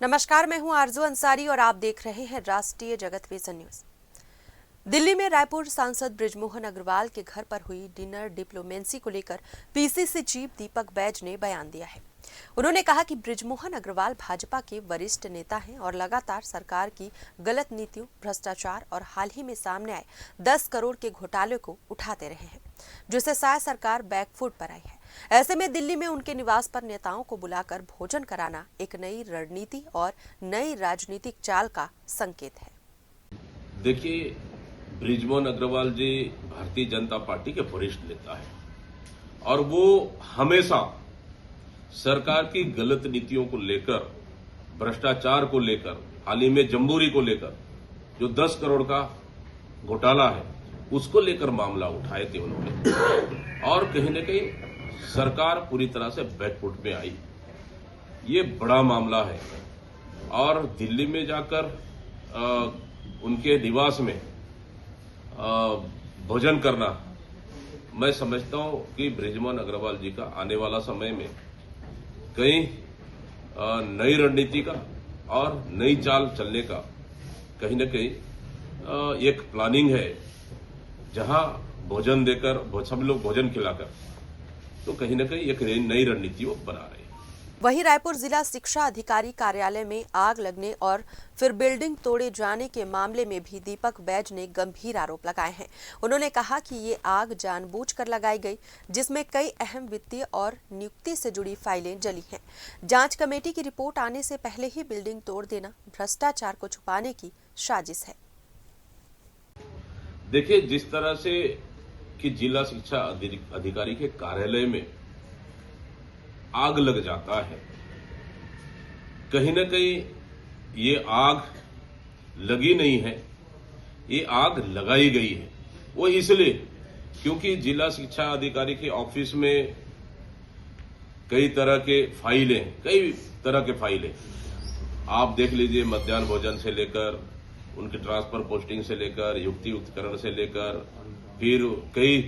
नमस्कार, मैं हूं आरजू अंसारी और आप देख रहे हैं राष्ट्रीय जगत विजन न्यूज। दिल्ली में रायपुर सांसद बृजमोहन अग्रवाल के घर पर हुई डिनर डिप्लोमेसी को लेकर पीसीसी चीफ दीपक बैज ने बयान दिया है। उन्होंने कहा कि बृजमोहन अग्रवाल भाजपा के वरिष्ठ नेता हैं और लगातार सरकार की गलत नीतियों, भ्रष्टाचार और हाल ही में सामने आए 10 करोड़ के घोटाले को उठाते रहे हैं, जिससे शायद सरकार बैकफुट पर आई है। ऐसे में दिल्ली में उनके निवास पर नेताओं को बुलाकर भोजन कराना एक नई रणनीति और नई राजनीतिक चाल का संकेत है। देखिए, बृजमोहन अग्रवाल जी भारतीय जनता पार्टी के वरिष्ठ नेता हैं और वो हमेशा सरकार की गलत नीतियों को लेकर, भ्रष्टाचार को लेकर, हाल ही में जम्बूरी को लेकर जो 10 करोड़ का घोटाला है उसको लेकर मामला उठाए थे उन्होंने, और कहीं न कहीं सरकार पूरी तरह से बैकफुट में आई। ये बड़ा मामला है और दिल्ली में जाकर उनके निवास में भोजन करना, मैं समझता हूं कि बृजमोहन अग्रवाल जी का आने वाला समय में कई नई रणनीति का और नई चाल चलने का कहीं न कहीं एक प्लानिंग है, जहां भोजन देकर सब लोग भोजन खिलाकर तो कहीं न कहीं एक नई रणनीति वो बना रहे हैं। वहीं रायपुर जिला शिक्षा अधिकारी कार्यालय में आग लगने और फिर बिल्डिंग तोड़े जाने के मामले में भी दीपक बैज ने गंभीर आरोप लगाए हैं। उन्होंने कहा कि ये आग जानबूझकर लगाई गई, जिसमें कई अहम वित्तीय और नियुक्ति से जुड़ी फाइलें जली हैं। जांच कमेटी की रिपोर्ट आने से पहले ही बिल्डिंग तोड़ देना भ्रष्टाचार को छुपाने की साजिश है। देखिए, जिस तरह से कि जिला शिक्षा अधिकारी के कार्यालय में आग लग जाता है, कहीं न कहीं ये आग लगी नहीं है, ये आग लगाई गई है। वो इसलिए क्योंकि जिला शिक्षा अधिकारी के ऑफिस में कई तरह के फाइलें आप देख लीजिए, मध्याह्न भोजन से लेकर उनके ट्रांसफर पोस्टिंग से लेकर युक्तियुक्तकरण से लेकर फिर कई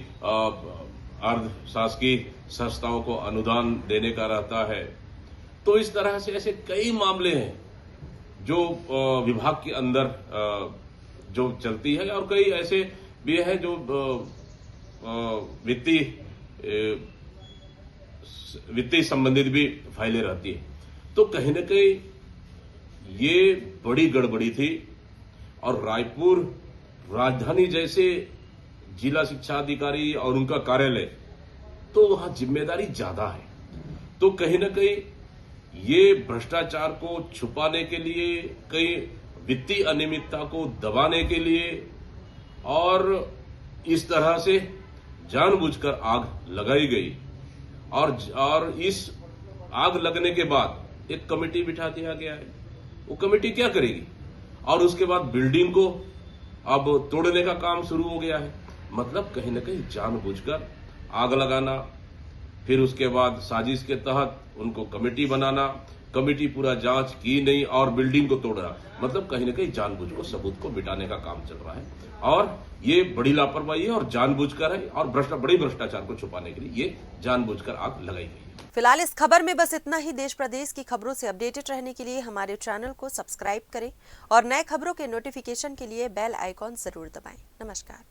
अर्ध शासकीय संस्थाओं को अनुदान देने का रहता है। तो इस तरह से ऐसे कई मामले हैं जो विभाग के अंदर जो चलती है, और कई ऐसे भी है जो वित्तीय संबंधित भी फाइलें रहती है। तो कहीं न कहीं ये बड़ी गड़बड़ी थी और रायपुर राजधानी जैसे जिला शिक्षा अधिकारी और उनका कार्यालय, तो वहां जिम्मेदारी ज्यादा है। तो कहीं न कहीं ये भ्रष्टाचार को छुपाने के लिए, कई वित्तीय अनियमितता को दबाने के लिए और इस तरह से जानबूझकर आग लगाई गई। और इस आग लगने के बाद एक कमेटी बिठा दिया गया है। वो कमेटी क्या करेगी? और उसके बाद बिल्डिंग को अब तोड़ने का काम शुरू हो गया है। मतलब कहीं न कहीं जानबूझकर आग लगाना, फिर उसके बाद साजिश के तहत उनको कमेटी बनाना, कमेटी पूरा जांच की नहीं और बिल्डिंग को तोड़ रहा। मतलब कहीं न कहीं जानबूझकर सबूत को मिटाने का काम चल रहा है और ये बड़ी लापरवाही है और जानबूझकर है, और बड़ी भ्रष्टाचार को छुपाने के लिए ये जानबूझकर आग लगाई गई है। फिलहाल इस खबर में बस इतना ही। देश प्रदेश की खबरों से अपडेटेड रहने के लिए हमारे चैनल को सब्सक्राइब करें और नए खबरों के नोटिफिकेशन के लिए बेल आइकॉन जरूर दबाएं। नमस्कार।